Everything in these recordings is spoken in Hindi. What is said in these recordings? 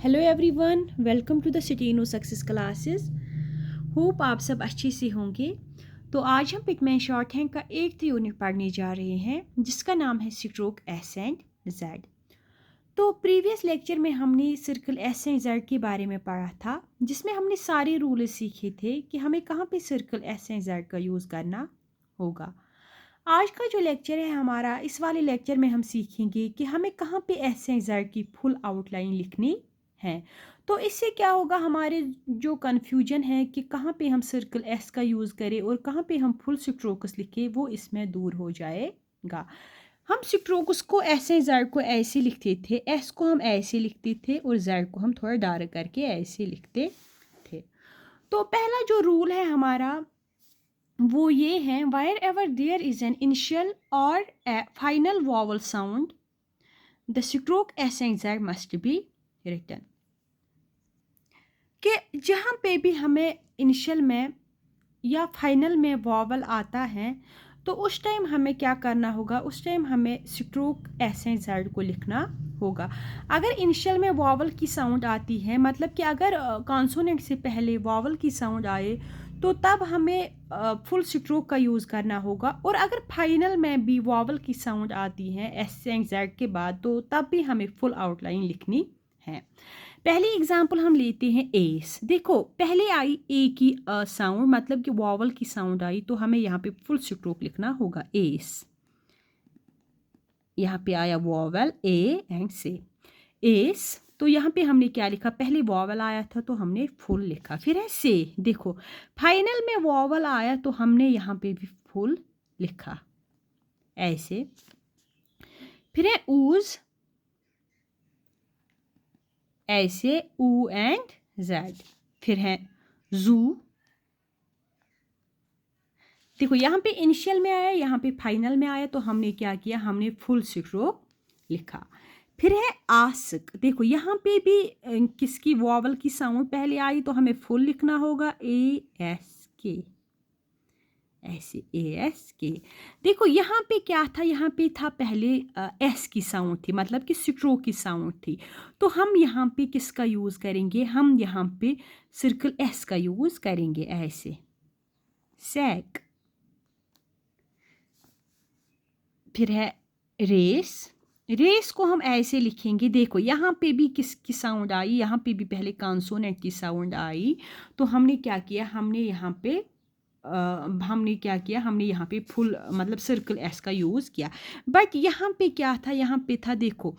Hello everyone, welcome to the Citino success classes. Hope आप सब अच्छे से होंगे। तो आज हम पिटमैन शॉर्टहैंड का 8th यूनिट पढ़ने जा रहे हैं जिसका नाम है स्ट्रोक एस एंड जेड। तो प्रीवियस लेक्चर में हमने सर्कल एस एंड जेड के बारे में पढ़ा था, जिसमें हमने सारे रूल सीखे थे कि हमें कहाँ पे सर्कल एस एंड जेड का यूज़ करना होगा। आज का जो लेक्चर है हमारा, इस वाले लेक्चर में हम सीखेंगे कि हमें कहाँ पे एस एंड जेड की फुल आउटलाइन लिखनी है। तो इससे क्या होगा, हमारे जो कन्फ्यूजन है कि कहाँ पे हम सर्कल एस का यूज़ करें और कहाँ पे हम फुल स्ट्रोक्स लिखें, वो इसमें दूर हो जाएगा। हम स्ट्रोक्स को ऐसे जेड को ऐसे लिखते थे, एस को हम ऐसे लिखते थे और जेड को हम थोड़ा डार्क करके ऐसे लिखते थे। तो पहला जो रूल है हमारा वो ये है, wherever there is an initial और final vowel sound the stroke S and Z must be written. कि जहाँ पे भी हमें इनिशियल में या फाइनल में वॉवल आता है तो उस टाइम हमें क्या करना होगा, उस टाइम हमें स्ट्रोक एस एंड जेड को लिखना होगा। अगर इनिशियल में वॉवल की साउंड आती है, मतलब कि अगर कॉन्सोनेंट से पहले वॉवल की साउंड आए तो तब हमें फुल स्ट्रोक का यूज़ करना होगा। और अगर फाइनल में भी वॉवल की साउंड आती है एस एंड जेड के बाद, तो तब भी हमें फुल आउटलाइन लिखनी है। पहली एग्जाम्पल हम लेते हैं एस। देखो, पहले आई ए की साउंड, मतलब कि वॉवल की साउंड आई, तो हमें यहाँ पे फुल स्ट्रोक लिखना होगा एस। यहाँ पे आया वॉवल ए एंड से एस, तो यहाँ पे हमने क्या लिखा, पहले वॉवल आया था तो हमने फुल लिखा। फिर है से, देखो फाइनल में वॉवल आया तो हमने यहाँ पे भी फुल लिखा ऐसे। फिर है ऊज, ऐसे ऊ एंड जेड। फिर है जू, देखो यहाँ पे इनिशियल में आया, यहाँ पे फाइनल में आया, तो हमने क्या किया, हमने फुल स्ट्रोक लिखा। फिर है आस्क, देखो यहाँ पे भी किसकी वॉवल की साउंड पहले आई तो हमें फुल लिखना होगा ए एस के, ऐसे ए एस के। देखो यहाँ पे क्या था, यहाँ पे था पहले एस की साउंड थी, मतलब कि स्ट्रोक की साउंड थी, तो हम यहाँ पे किसका यूज़ करेंगे, हम यहाँ पे सर्कल एस का यूज़ करेंगे ऐसे, सैक। फिर है रेस, रेस को हम ऐसे लिखेंगे। देखो यहाँ पे भी किसकी साउंड आई, यहाँ पे भी पहले कॉन्सोनेंट की साउंड आई, तो हमने क्या किया, हमने यहाँ पे हमने यहाँ पे फुल मतलब सर्कल एस का यूज़ किया। बट यहाँ पे क्या था, यहाँ पे था देखो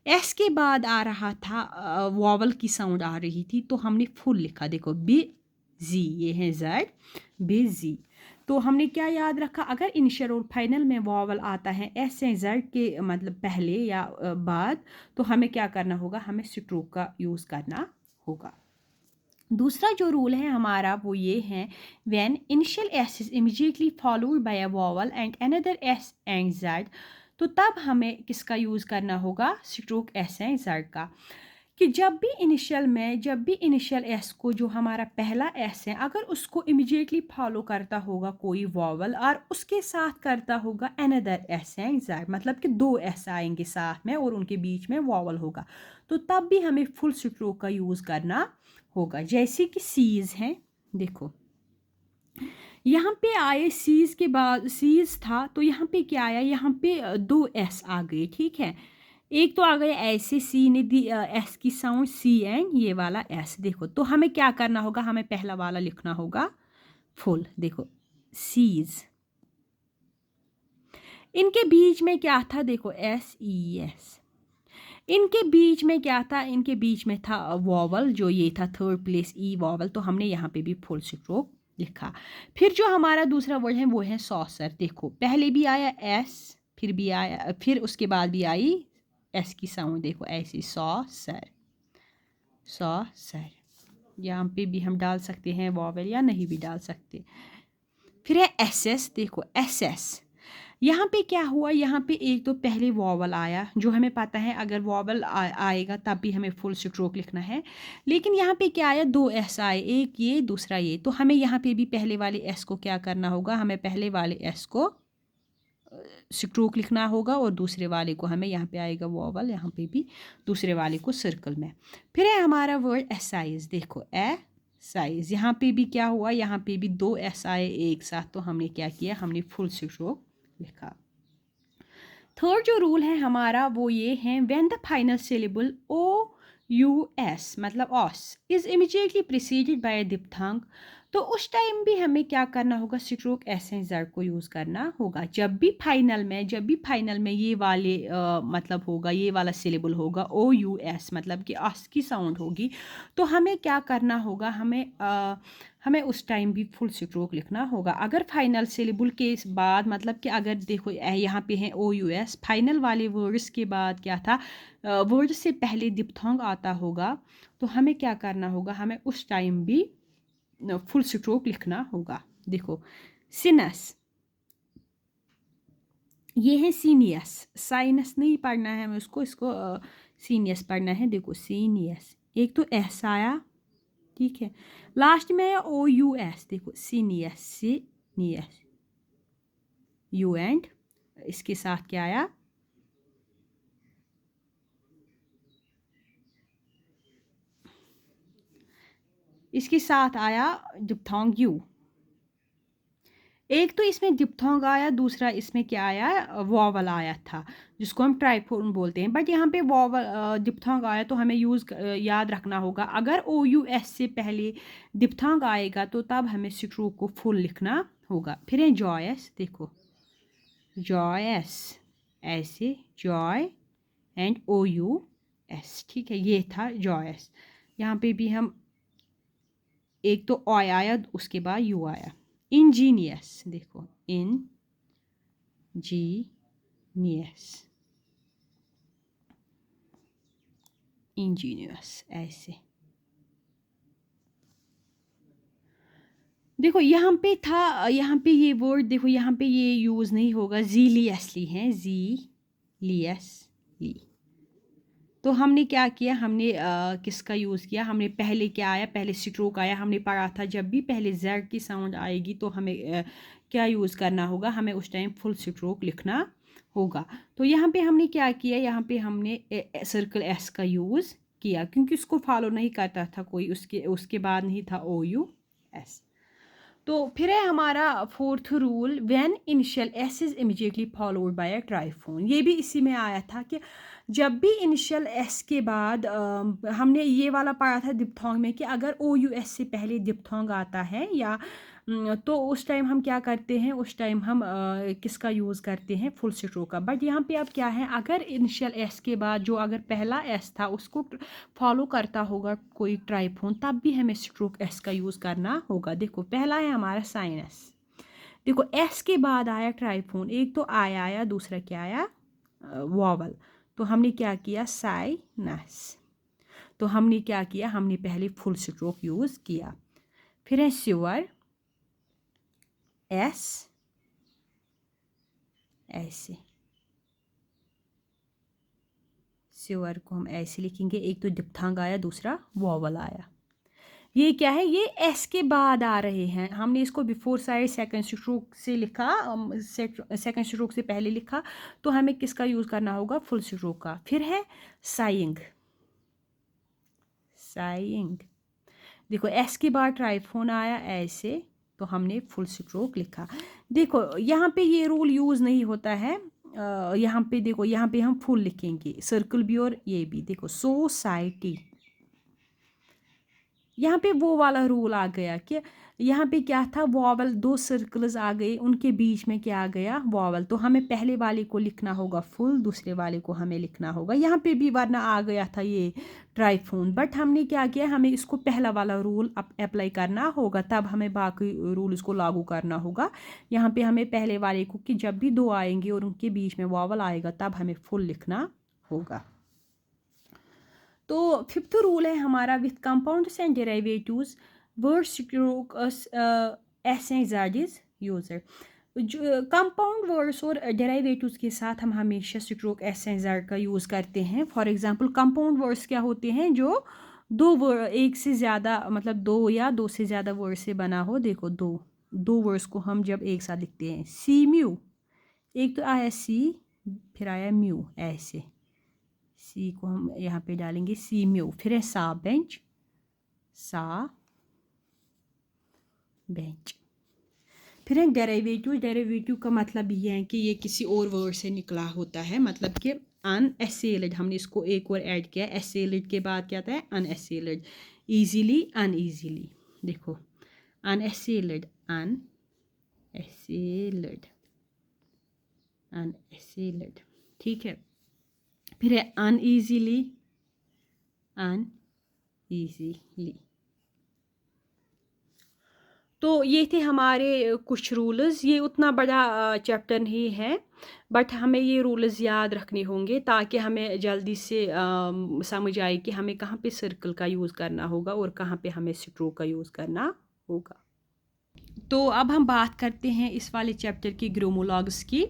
एस के बाद आ रहा था वॉवल की साउंड आ रही थी, तो हमने फुल लिखा। देखो बी जी, ये है जेड, बी जी। तो हमने क्या याद रखा, अगर इनिशियल और फाइनल में वॉवल आता है एस एंड जेड के मतलब पहले या बाद, तो हमें क्या करना होगा, हमें स्ट्रोक का यूज़ करना होगा। दूसरा जो रूल है हमारा वो ये है, when initial S is immediately followed by a vowel and another S and Z, तो तब हमें किसका यूज़ करना होगा, स्ट्रोक एस एंड जेड का। कि जब भी इनिशियल एस को, जो हमारा पहला एस है, अगर उसको इमिडिएटली फॉलो करता होगा कोई वॉवल और उसके साथ करता होगा अनदर एस एंड जेड, मतलब कि दो एस आएंगे साथ में और उनके बीच में वॉवल होगा, तो तब भी हमें फुल स्ट्रोक का यूज़ करना होगा। जैसे कि सीज हैं, देखो यहाँ पे आए सीज के बाद, सीज था तो यहाँ पे क्या आया, यहाँ पे दो एस आ गए, ठीक है। एक तो आ गया ऐसे, सी ने दी एस की साउंड सी एंड ये वाला एस। देखो तो हमें क्या करना होगा, हमें पहला वाला लिखना होगा फुल। देखो सीज, इनके बीच में क्या था, देखो एस ई एस, इनके बीच में क्या था, इनके बीच में था वॉवल, जो ये था थर्ड प्लेस ई वॉवल, तो हमने यहाँ पे भी फुल स्ट्रोक लिखा। फिर जो हमारा दूसरा वर्ड है वो है सॉसर। देखो पहले भी आया एस, फिर भी आया, फिर उसके बाद भी आई एस की साउंड, देखो ऐसी सॉसर, सॉसर। यहाँ पे भी हम डाल सकते हैं वॉवल या नहीं भी डाल सकते। फिर है एस एस, देखो एस एस, यहाँ पे क्या हुआ, यहाँ पे एक तो पहले वॉवल आया, जो हमें पता है अगर वॉवल आएगा तब भी हमें फुल स्ट्रोक लिखना है, लेकिन यहाँ पे क्या आया, दो एस आए, एक ये दूसरा ये, तो हमें यहाँ पे भी पहले वाले एस को क्या करना होगा, हमें पहले वाले एस को स्ट्रोक लिखना होगा और दूसरे वाले को हमें यहाँ पे आएगा वॉवल, यहाँ पे भी दूसरे वाले को सर्कल में। फिर है हमारा वर्ड एसाइज, देखो ए साइज, यहाँ पे भी क्या हुआ, यहाँ पे भी 2 एस आए एक साथ, तो हमने क्या किया, हमने फुल स्ट्रोक लिखा। थर्ड जो रूल है हमारा वो ये है, when the final syllable O U S मतलब ous is immediately preceded by a diphthong, तो उस टाइम भी हमें क्या करना होगा, स्ट्रोक एस एंड जेड को यूज़ करना होगा। जब भी फाइनल में ये वाले मतलब होगा, ये वाला सिलेबल होगा ओ यू एस मतलब कि ऑस की साउंड होगी, तो हमें क्या करना होगा, हमें उस टाइम भी फुल स्ट्रोक लिखना होगा। अगर फाइनल सिलेबल के बाद मतलब कि अगर देखो यहाँ पे है ओ यू एस, फाइनल वाले वर्ड्स के बाद क्या था, वर्ड से पहले दिप्थोंग आता होगा, तो हमें क्या करना होगा, हमें उस टाइम भी फुल स्ट्रोक लिखना होगा। देखो सिनस, ये है सीनियस, साइनस नहीं पढ़ना है हमें उसको, इसको सीनियस पढ़ना है। देखो सीनियस, एक तो एस आया, ठीक है, लास्ट में है ओ यू एस, देखो सीनियस, सीनियस, यू एंड इसके साथ क्या आया, इसके साथ आया दिप्थोंग यू। एक तो इसमें दिप्थोंग आया, दूसरा इसमें क्या आया, वॉवल आया था जिसको हम ट्राइफोन बोलते हैं, बट यहाँ पे वॉवल दिप्थोंग आया, तो हमें याद रखना होगा, अगर ओ यू एस से पहले दिप्थोंग आएगा तो तब हमें स्ट्रोक को फुल लिखना होगा। फिर है जॉयस, देखो जॉयस ऐसे, joy and O U S, ठीक है, ये था जॉयस। यहाँ पे भी हम एक तो ओ आया, उसके बाद यू आया। इंजीनियस, देखो इन जी नियस, इंजीनियस ऐसे। देखो यहाँ पे था, यहाँ पे ये वर्ड देखो, यहाँ पे ये यूज़ नहीं होगा, जीलियसली है, जीलियसली। तो हमने क्या किया, हमने किसका यूज़ किया, हमने पहले क्या आया, पहले स्ट्रोक आया, हमने पढ़ा था जब भी पहले जेड की साउंड आएगी तो हमें क्या यूज़ करना होगा, हमें उस टाइम फुल स्ट्रोक लिखना होगा। तो यहाँ पे हमने क्या किया, यहाँ पे हमने सर्कल एस का यूज़ किया, क्योंकि उसको फॉलो नहीं करता था कोई, उसके बाद नहीं था ओ यू एस। तो फिर है हमारा fourth rule, when initial S is immediately followed by a triphone, ये भी इसी में आया था कि जब भी इनिशियल एस के बाद हमने ये वाला पढ़ा था दिप्थोंग में कि अगर ओ यू एस से पहले दिप्थोंग आता है या तो उस टाइम हम क्या करते हैं, उस टाइम हम किसका यूज़ करते हैं, फुल स्ट्रोक का। बट यहाँ पे अब क्या है, अगर इनिशियल एस के बाद जो अगर पहला एस था उसको फॉलो करता होगा कोई ट्राइफोन, तब भी हमें स्ट्रोक एस का यूज़ करना होगा। देखो पहला है हमारा साइनस, देखो एस के बाद आया ट्राइफोन, एक तो आया, दूसरा क्या आया, वॉवल, तो हमने क्या किया, साइनस। तो हमने क्या किया, हमने पहले फुल स्ट्रोक यूज़ किया। फिर है स्यूअर, एस ऐसे, स्यूअर को हम ऐसे लिखेंगे, एक तो दिप्थांग आया, दूसरा वॉवल आया। ये क्या है, ये एस के बाद आ रहे हैं, हमने इसको बिफोर साइड सेकंड स्ट्रोक से लिखा, सेकंड स्ट्रोक से पहले लिखा, तो हमें किसका यूज़ करना होगा, फुल स्ट्रोक का। फिर है साइंग, साइंग, देखो एस के बाद ट्राइफोन आया ऐसे, तो हमने फुल स्ट्रोक लिखा। देखो यहाँ पे ये रूल यूज़ नहीं होता है, यहाँ पे देखो, यहाँ पे हम फुल लिखेंगे, सर्कल भी और ये भी। देखो सोसाइटी, यहाँ पे वो वाला रूल आ गया कि यहाँ पे क्या था, वॉवल, 2 सर्कल्स आ गए, उनके बीच में क्या आ गया, वॉवल, तो हमें पहले वाले को लिखना होगा फुल, दूसरे वाले को हमें लिखना होगा। यहाँ पे भी वरना आ गया था ये ट्राइफोन, बट हमने क्या किया, हमें इसको पहला वाला रूल अप्लाई करना होगा, तब हमें बाकी रूल इसको लागू करना होगा। यहाँ पे हमें पहले वाले को कि जब भी 2 आएंगे और उनके बीच में वॉवल आएगा तब हमें फुल लिखना होगा। तो फिफ्थ रूल है हमारा, with compounds and derivatives word stroke S and Z is user. जो कंपाउंड वर्ड्स और डेरिवेटिव्स के साथ हम हमेशा स्ट्रोक एस एंड जेड का यूज़ करते हैं। फॉर एग्जांपल कंपाउंड वर्ड्स क्या होते हैं, जो दो वर्ड, एक से ज़्यादा मतलब 2 या 2 से ज़्यादा वर्ड से बना हो। देखो दो वर्ड्स को हम जब एक साथ लिखते हैं, सीम्यू, एक तो आया सी, फिर आया म्यू, ऐसे सी को हम यहाँ पे डालेंगे सी म्यू, फिर है सा बेंच, सा बेंच। फिर है डेरिवेटिव। डेरिवेटिव का मतलब ये है कि ये किसी और वर्ड से निकला होता है, मतलब कि अनअसेल्ड, हमने इसको एक और ऐड किया। असेल्ड के बाद क्या आता है अनअसेल्ड, ईजीली अनईजीली। देखो अनअसेल्ड, अनअसेल्ड, अनअसेल्ड, ठीक है। फिर है अनईजीली, अनईजीली। तो ये थे हमारे कुछ रूल्स। ये उतना बड़ा चैप्टर नहीं है, बट हमें ये रूल्स याद रखने होंगे ताकि हमें जल्दी से समझ आए कि हमें कहाँ पे सर्कल का यूज़ करना होगा और कहाँ पे हमें स्ट्रोक का यूज़ करना होगा। तो अब हम बात करते हैं इस वाले चैप्टर की ग्रोमोलॉग्स की।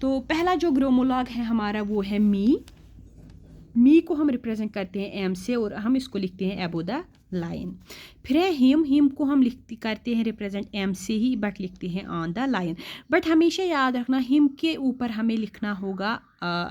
तो पहला जो ग्रोमोलॉग है हमारा वो है मी को हम रिप्रेजेंट करते हैं एम से और हम इसको लिखते हैं एबो द लाइन। फिर है हिम को हम करते हैं रिप्रेजेंट एम से ही, बट लिखते हैं ऑन द लाइन। बट हमेशा याद रखना हिम के ऊपर हमें लिखना होगा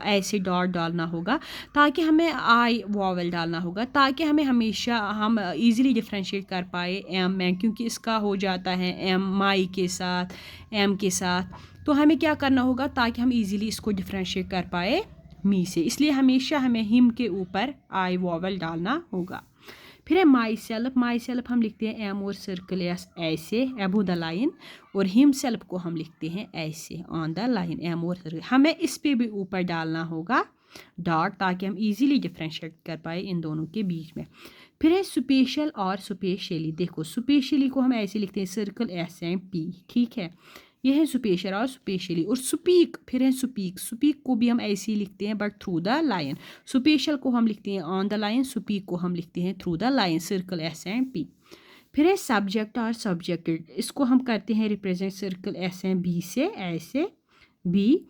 ऐसे डॉट डालना होगा, ताकि हमें आई वॉवल डालना होगा, ताकि हमें हमेशा हम इजीली डिफ्रेंशिएट कर पाए एम में, क्योंकि इसका हो जाता है एम माई के साथ, एम के साथ। तो हमें क्या करना होगा ताकि हम इजीली इसको डिफ्रेंशिएट कर पाए मी से, इसलिए हमेशा हमें हिम के ऊपर आई वॉवल डालना होगा। फिर है माई सेल्फ हम लिखते हैं एम और सर्कल एस ऐसे एबो द लाइन, और हिम सेल्फ को हम लिखते हैं ऐसे ऑन द लाइन एम और सर्कल। हमें इस पे भी ऊपर डालना होगा डॉट, ताकि हम इजीली डिफ्रेंशिएट कर पाए इन दोनों के बीच में। फिर है स्पेशल और स्पेशली। देखो स्पेशली को हम ऐसे लिखते हैं सर्कल एस एम पी, ठीक है। ये है स्पेशल और स्पेशली। और स्पीक, फिर है स्पीक को भी हम ऐसे ही लिखते हैं but through the line. Special को हम लिखते हैं ऑन द लाइन, स्पीक को हम लिखते हैं through the line, circle S M P. फिर है सब्जेक्ट और सब्जेक्टेड, इसको हम करते हैं represent circle S M B से, ऐसे बी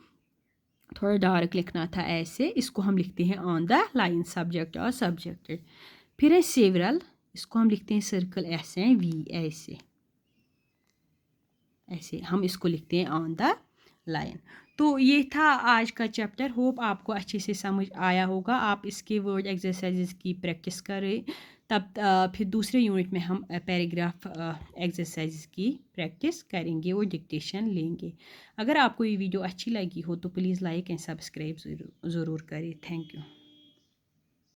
थोड़ा डार्क लिखना था ऐसे, इसको हम लिखते हैं ऑन द लाइन, सब्जेक्ट और सब्जेक्टेड। फिर है सेवरल, इसको हम लिखते हैं सर्कल एस एम वी, ऐसे ऐसे हम इसको लिखते हैं ऑन द लाइन। तो ये था आज का चैप्टर। होप आपको अच्छे से समझ आया होगा। आप इसके वर्ड एक्सरसाइजेस की प्रैक्टिस करें, तब फिर दूसरे यूनिट में हम पैराग्राफ एक्सरसाइज की प्रैक्टिस करेंगे और डिक्टेशन लेंगे। अगर आपको ये वीडियो अच्छी लगी हो तो प्लीज़ लाइक एंड सब्सक्राइब ज़रूर करें। Thank you.